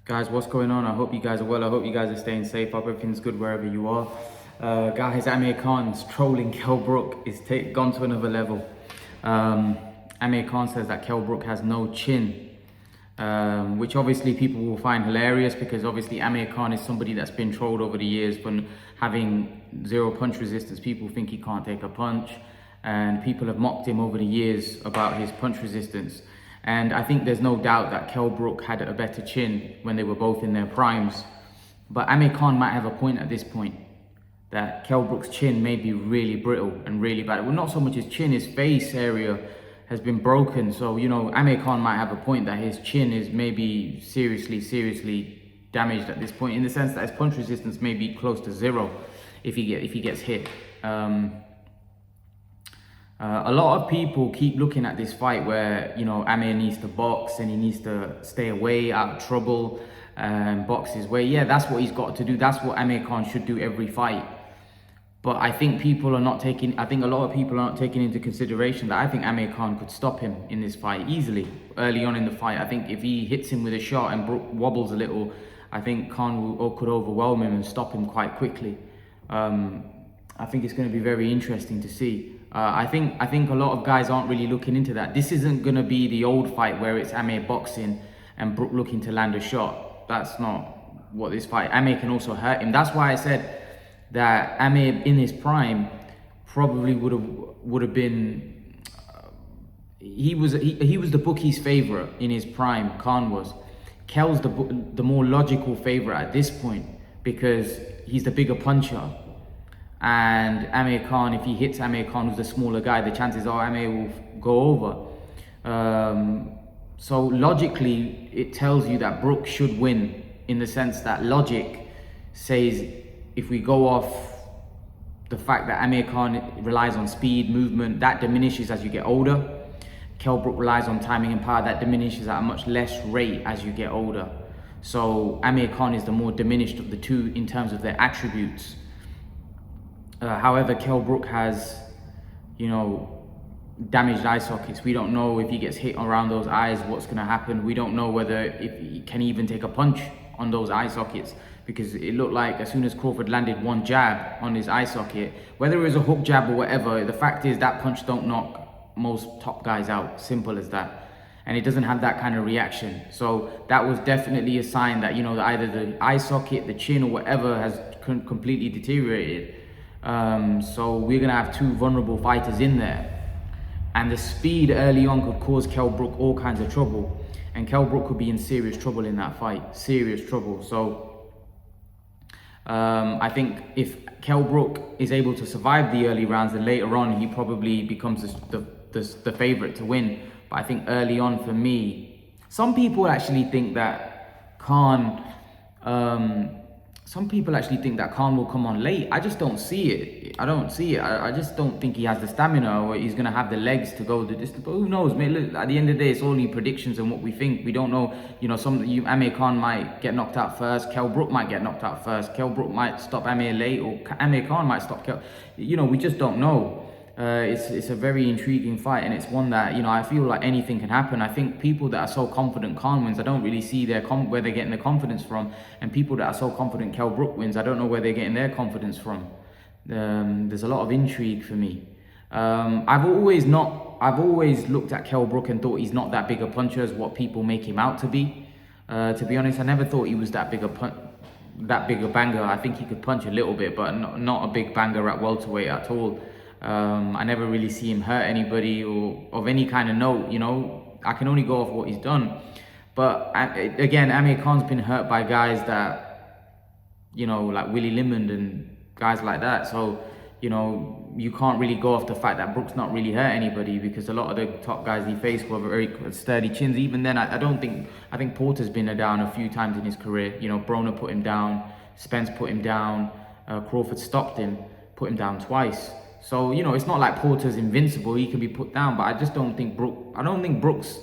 Guys, what's going on? I hope you guys are well. I hope you guys are staying safe. Hope everything's good wherever you are. Guys, Amir Khan's trolling Kell Brook is gone to another level. Amir Khan says that Kell Brook has no chin, which obviously people will find hilarious because obviously Amir Khan is somebody that's been trolled over the years for having zero punch resistance. People think he can't take a punch, and people have mocked him over the years about his punch resistance. And I think there's no doubt that Kell Brook had a better chin when they were both in their primes. But Amir Khan might have a point at this point, that Kell Brook's chin may be really brittle and really bad. Well, not so much his chin, his face area has been broken. So, Amir Khan might have a point that his chin is maybe seriously damaged at this point, in the sense that his punch resistance may be close to zero if he gets hit. A lot of people keep looking at this fight where, Amir needs to box and he needs to stay away, out of trouble, and box his way. Yeah, that's what he's got to do. That's what Amir Khan should do every fight. But I think a lot of people are not taking into consideration that I think Amir Khan could stop him in this fight easily, early on in the fight. I think if he hits him with a shot and Brook wobbles a little, I think Khan could overwhelm him and stop him quite quickly. I think it's going to be very interesting to see. I think a lot of guys aren't really looking into that. This isn't going to be the old fight where it's Amir boxing and Brook looking to land a shot. That's not what this fight. Amir can also hurt him. That's why I said that Amir in his prime probably would have been. He was the bookie's favorite in his prime. Khan was. Kell's the more logical favorite at this point because he's the bigger puncher. And Amir Khan, if he hits Amir Khan, who's the smaller guy, the chances are Amir will go over. So logically, it tells you that Brook should win, in the sense that logic says, if we go off the fact that Amir Khan relies on speed, movement, that diminishes as you get older. Kell Brook relies on timing and power, that diminishes at a much less rate as you get older. So Amir Khan is the more diminished of the two in terms of their attributes. However, Kell Brook has, damaged eye sockets. We don't know if he gets hit around those eyes, what's going to happen. We don't know if he can even take a punch on those eye sockets, because it looked like as soon as Crawford landed one jab on his eye socket, whether it was a hook jab or whatever, the fact is that punch don't knock most top guys out. Simple as that. And it doesn't have that kind of reaction. So that was definitely a sign that, either the eye socket, the chin or whatever has completely deteriorated. So we're going to have two vulnerable fighters in there. And the speed early on could cause Kell Brook all kinds of trouble. And Kell Brook could be in serious trouble in that fight. Serious trouble. So I think if Kell Brook is able to survive the early rounds, then later on he probably becomes the favorite to win. But I think early on, for me, some people actually think that Khan will come on late. I just don't see it. I just don't think he has the stamina, or he's going to have the legs to go the distance. But who knows, mate? Look, at the end of the day, it's only predictions and what we think. We don't know. Amir Khan might get knocked out first. Kell Brook might get knocked out first. Kell Brook might stop Amir late, or Amir Khan might stop Kell. We just don't know. It's a very intriguing fight, and it's one that, I feel like anything can happen. I think people that are so confident Khan wins, I don't really see where they're getting their confidence from. And people that are so confident Kell Brook wins, I don't know where they're getting their confidence from. There's a lot of intrigue for me. I've always looked at Kell Brook and thought he's not that big a puncher as what people make him out to be. To be honest, I never thought he was that big a banger. I think he could punch a little bit, but not a big banger at welterweight at all. I never really see him hurt anybody or of any kind of note. I can only go off what he's done. But again, Amir Khan's been hurt by guys that, like Willie Limond and guys like that. So, you can't really go off the fact that Brook's not really hurt anybody, because a lot of the top guys he faced were very sturdy chins. Even then, I think Porter's been down a few times in his career. Broner put him down, Spence put him down, Crawford stopped him, put him down twice. So, it's not like Porter's invincible. He can be put down, but I just don't think Brook's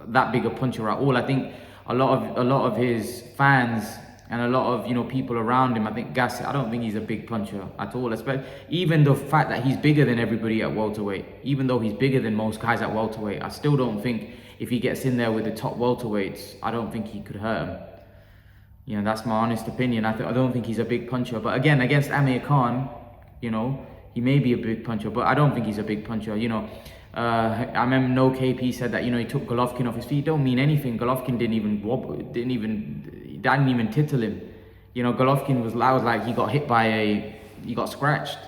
that big a puncher at all. I think a lot of his fans and a lot of, people around him, I don't think he's a big puncher at all. Even the fact that he's bigger than everybody at welterweight, even though he's bigger than most guys at welterweight, I still don't think if he gets in there with the top welterweights, I don't think he could hurt him. You know, that's my honest opinion. I don't think he's a big puncher. But again, against Amir Khan, you know, he may be a big puncher, but I don't think he's a big puncher. You know, I remember No KP said that, you know, he took Golovkin off his feet. It don't mean anything. Golovkin didn't even wobble, didn't even tittle him. You know, Golovkin was like he got hit by he got scratched.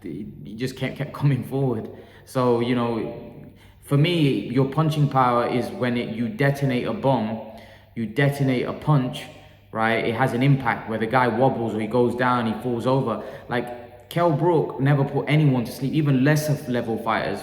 He just kept coming forward. So, you know, for me, your punching power is when you detonate a bomb, you detonate a punch, right? It has an impact where the guy wobbles or he goes down, he falls over. Like Kell Brook never put anyone to sleep, even lesser level fighters.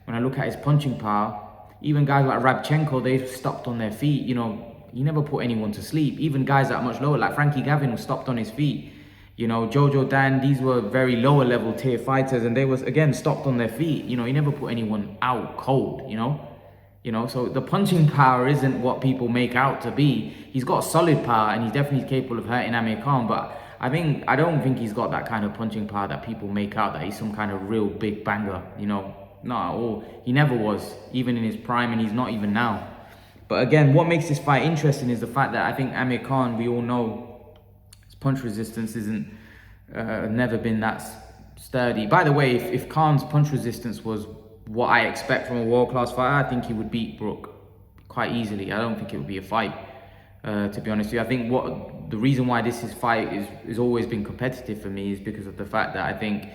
When I look at his punching power, even guys like Rabchenko, they stopped on their feet. You know, he never put anyone to sleep. Even guys that are much lower, like Frankie Gavin, was stopped on his feet. You know, Jojo Dan, these were very lower level tier fighters, and they was again stopped on their feet. You know, he never put anyone out cold. You know, so the punching power isn't what people make out to be. He's got solid power, and he's definitely capable of hurting Amir Khan. But I don't think he's got that kind of punching power that people make out, that he's some kind of real big banger. You know, not at all. He never was, even in his prime, and he's not even now. But again, what makes this fight interesting is the fact that I think Amir Khan, we all know, his punch resistance isn't never been that sturdy. By the way, if Khan's punch resistance was what I expect from a world-class fighter, I think he would beat Brook quite easily. I don't think it would be a fight, to be honest with you. I think the reason why this fight is always been competitive for me is because of the fact that I think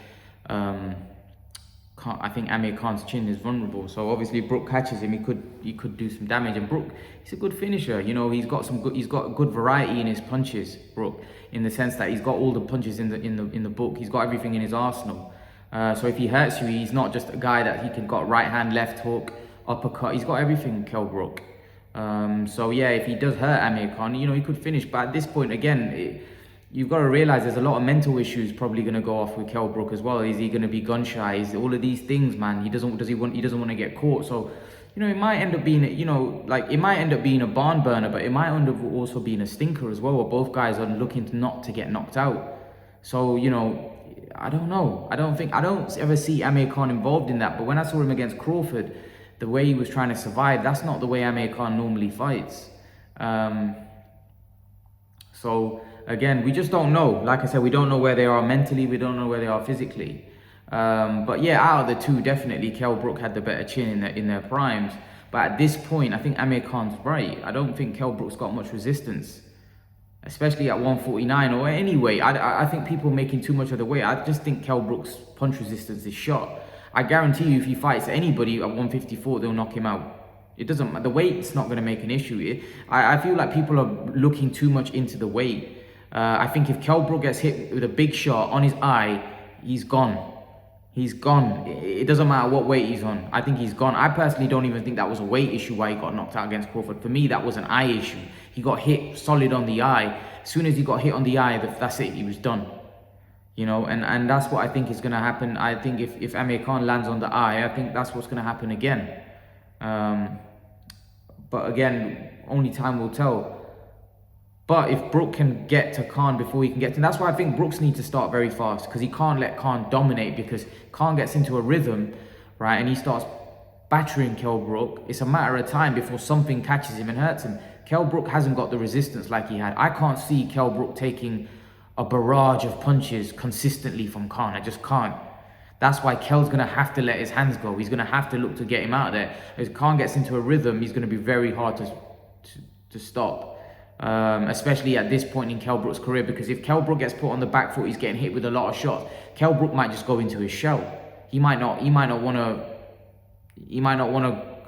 Amir Khan's chin is vulnerable. So obviously, if Brook catches him, he could do some damage. And Brook, he's a good finisher. You know, he's got good variety in his punches. Brook, in the sense that he's got all the punches in the book. He's got everything in his arsenal. So if he hurts you, he's not just a guy that he can got right hand, left hook, uppercut. He's got everything, Kell Brook. So yeah, if he does hurt Amir Khan, you know, he could finish. But at this point, again, you've got to realize there's a lot of mental issues probably going to go off with Kell Brook as well. Is he going to be gun shy? Is all of these things, man? He doesn't want to get caught. So, you know, it might end up being, you know, like it might end up being a barn burner, but it might end up also being a stinker as well, where both guys are looking not to get knocked out. So, you know, I don't know. I don't ever see Amir Khan involved in that. But when I saw him against Crawford, the way he was trying to survive, that's not the way Amir Khan normally fights. So again, we just don't know. Like I said, we don't know where they are mentally. We don't know where they are physically. But yeah, out of the two, definitely Kell Brook had the better chin in their primes. But at this point, I think Amir Khan's right. I don't think Kell Brook's got much resistance, especially at 149 or any weight. I think people are making too much of the weight. I just think Kell Brook's punch resistance is shot. I guarantee you, if he fights anybody at 154, they'll knock him out. It doesn't matter. The weight's not going to make an issue. I feel like people are looking too much into the weight. I think if Kell Brook gets hit with a big shot on his eye, he's gone. He's gone. It doesn't matter what weight he's on. I think he's gone. I personally don't even think that was a weight issue why he got knocked out against Crawford. For me, that was an eye issue. He got hit solid on the eye. As soon as he got hit on the eye, that's it. He was done. You know, and that's what I think is going to happen. I think if Amir Khan lands on the eye, I think that's what's going to happen again. But again, only time will tell. But if Brook can get to Khan before he can get to... That's why I think Brooks needs to start very fast, because he can't let Khan dominate, because Khan gets into a rhythm, right, and he starts battering Kell Brook. It's a matter of time before something catches him and hurts him. Kell Brook hasn't got the resistance like he had. I can't see Kell Brook taking a barrage of punches consistently from Khan. I just can't. That's why Kell's going to have to let his hands go. He's going to have to look to get him out of there. If Khan gets into a rhythm, he's going to be very hard to stop. Especially at this point in Kell Brook's career, because if Kell Brook gets put on the back foot, he's getting hit with a lot of shots. Kell Brook might just go into his shell. He might not want to,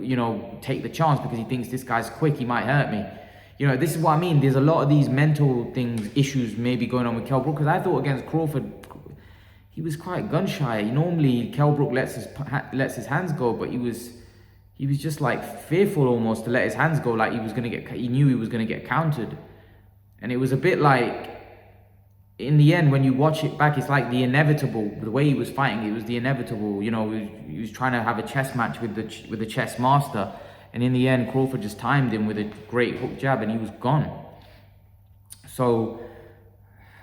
you know, take the chance because he thinks this guy's quick. He might hurt me. You know, this is what I mean. There's a lot of these mental issues maybe going on with Kell Brook, because I thought against Crawford, he was quite gun shy. Normally, Kell Brook lets his hands go, but he was just like fearful almost to let his hands go, like he knew he was gonna get countered. And it was a bit like, in the end, when you watch it back, it's like the inevitable. The way he was fighting, it was the inevitable. You know, he was trying to have a chess match with the chess master, and in the end, Crawford just timed him with a great hook jab, and he was gone. So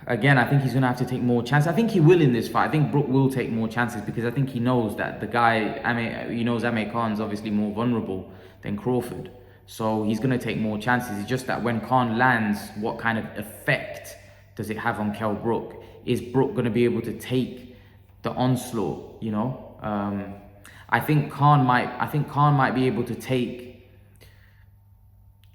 again, I think he's gonna have to take more chances. I think he will in this fight. I think Brook will take more chances, because I think he knows that the guy, Amir Khan's obviously more vulnerable than Crawford. So he's going to take more chances. It's just that when Khan lands, what kind of effect does it have on Kell Brook? Is Brook going to be able to take the onslaught? You know, I think Khan might be able to take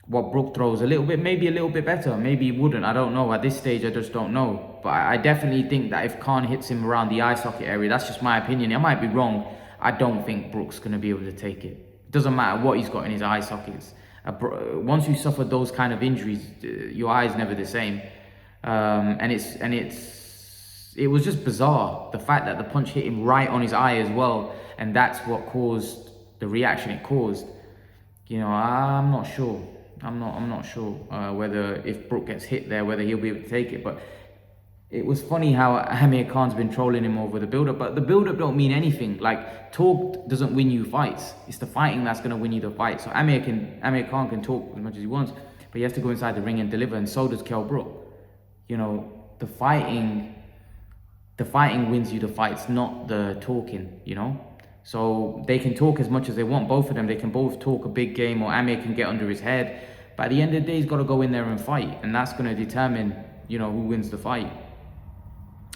what Brook throws a little bit, maybe a little bit better. Maybe he wouldn't. I don't know. At this stage, I just don't know. But I definitely think that if Khan hits him around the eye socket area, that's just my opinion. I might be wrong. I don't think Brook's going to be able to take it. It doesn't matter what he's got in his eye sockets. Once you suffer those kind of injuries, your eye's never the same. And it was just bizarre, the fact that the punch hit him right on his eye as well, and that's what caused the reaction it caused. You know, I'm not sure. I'm not sure whether if Brook gets hit there, whether he'll be able to take it. But it was funny how Amir Khan's been trolling him over the build-up, but the build-up don't mean anything. Like, talk doesn't win you fights. It's the fighting that's going to win you the fight. So Amir Khan can talk as much as he wants, but he has to go inside the ring and deliver, and so does Kell Brook. You know, the fighting wins you the fights, not the talking, you know? So they can talk as much as they want, both of them. They can both talk a big game, or Amir can get under his head. But at the end of the day, he's got to go in there and fight. And that's going to determine, you know, who wins the fight.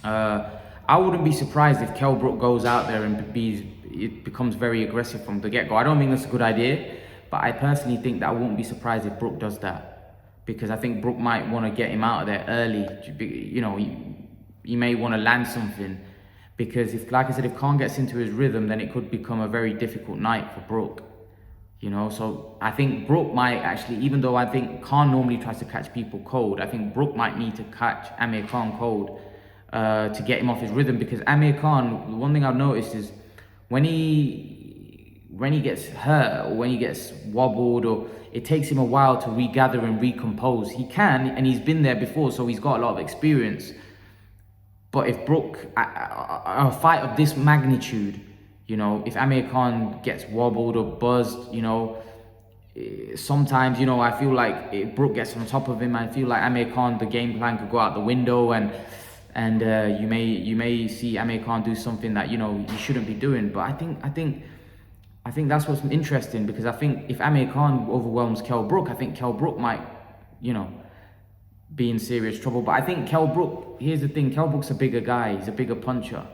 I wouldn't be surprised if Kell Brook goes out there and it becomes very aggressive from the get-go. I don't think that's a good idea. But I personally think that I wouldn't be surprised if Brook does that. Because I think Brook might want to get him out of there early. You know, he may want to land something. Because if, like I said, if Khan gets into his rhythm, then it could become a very difficult night for Brook. You know, so I think Brook might actually, even though I think Khan normally tries to catch people cold, I think Brook might need to catch Amir Khan cold to get him off his rhythm. Because Amir Khan, the one thing I've noticed is when he gets hurt or when he gets wobbled, or it takes him a while to regather and recompose. He can, and he's been there before, so he's got a lot of experience. But if Brook, a fight of this magnitude, you know, if Amir Khan gets wobbled or buzzed, you know, sometimes, you know, I feel like if Brook gets on top of him, I feel like Amir Khan, the game plan could go out the window, and you may see Amir Khan do something that, you know, he shouldn't be doing. But I think that's what's interesting, because I think if Amir Khan overwhelms Kell Brook, I think Kell Brook might, you know, be in serious trouble. But I think Kell Brook, here's the thing, Kell Brook's a bigger guy, he's a bigger puncher.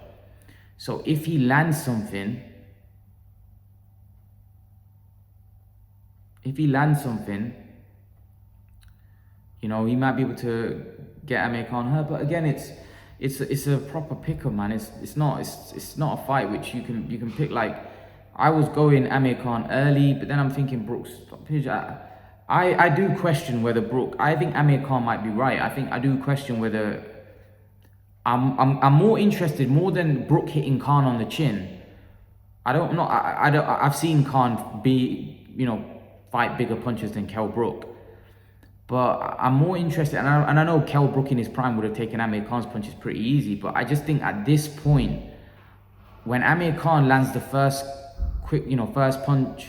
So if he lands something, you know, he might be able to get Amir Khan hurt. But again, it's a proper picker, man. It's not a fight which you can pick. Like, I was going Amir Khan early, but then I'm thinking Brook's. I do question whether Brook. I think Amir Khan might be right. I do question whether. I'm more interested, more than Brook hitting Khan on the chin. I've seen Khan be, you know, fight bigger punches than Kell Brook. But I'm more interested, and I know Kell Brook in his prime would have taken Amir Khan's punches pretty easy, but I just think at this point, when Amir Khan lands the first punch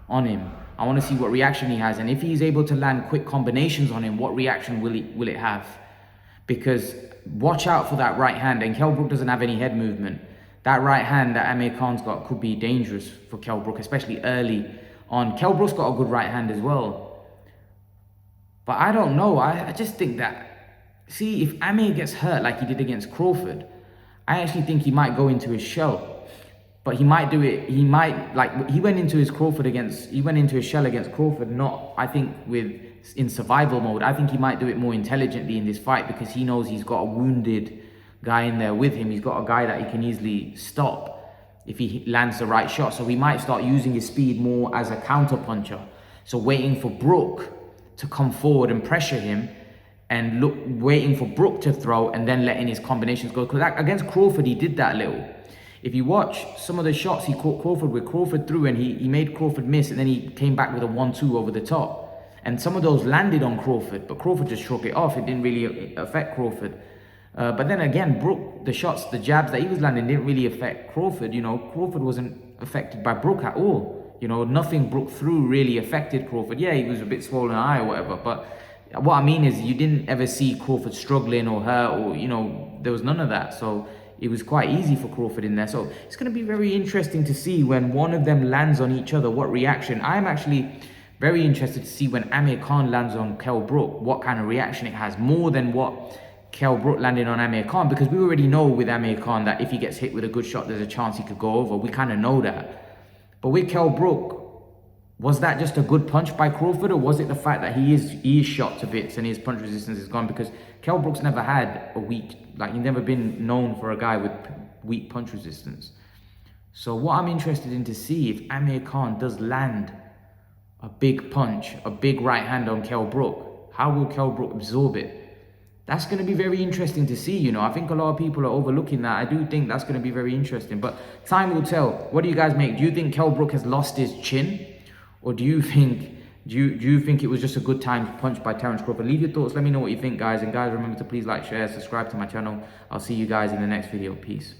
on him, I want to see what reaction he has. And if he's able to land quick combinations on him, what reaction will it have? Because watch out for that right hand, and Kell Brook doesn't have any head movement. That right hand that Amir Khan's got could be dangerous for Kell Brook, especially early on. Kell Brook's got a good right hand as well. But I don't know. I just think that, see, if Amir gets hurt like he did against Crawford, I actually think he might go into his shell. But he might do it, he went into his shell against Crawford, not, I think, in survival mode. I think he might do it more intelligently in this fight, because he knows he's got a wounded guy in there with him. He's got a guy that he can easily stop if he lands the right shot. So he might start using his speed more as a counter puncher. So waiting for Brook to come forward and pressure him, and waiting for Brook to throw, and then letting his combinations go. Because against Crawford, he did that a little. If you watch some of the shots he caught Crawford with, Crawford threw and he made Crawford miss, and then he came back with a 1-2 over the top. And some of those landed on Crawford, but Crawford just shook it off. It didn't really affect Crawford. But then again, Brook, the shots, the jabs that he was landing didn't really affect Crawford. You know, Crawford wasn't affected by Brook at all. You know, nothing Brook threw really affected Crawford. Yeah, he was a bit swollen eye or whatever, but what I mean is you didn't ever see Crawford struggling or hurt, or, you know, there was none of that. So it was quite easy for Crawford in there. So it's going to be very interesting to see when one of them lands on each other, what reaction. I'm actually Very interested to see when Amir Khan lands on Kell Brook, what kind of reaction it has, more than what Kell Brook landed on Amir Khan, because we already know with Amir Khan that if he gets hit with a good shot, there's a chance he could go over. We kind of know that. But with Kell Brook, was that just a good punch by Crawford, or was it the fact that he is shot to bits and his punch resistance is gone? Because Kell Brook's never had a weak, like he's never been known for a guy with weak punch resistance. So what I'm interested in to see if Amir Khan does land a big punch, a big right hand on Kell Brook, how will Kell Brook absorb it? That's going to be very interesting to see, you know. I think a lot of people are overlooking that. I do think that's going to be very interesting, but time will tell. What do you guys make? Do you think Kell Brook has lost his chin? Or do you think it was just a good time punch by Terence Crawford? Leave your thoughts. Let me know what you think, guys. And guys, remember to please like, share, subscribe to my channel. I'll see you guys in the next video. Peace.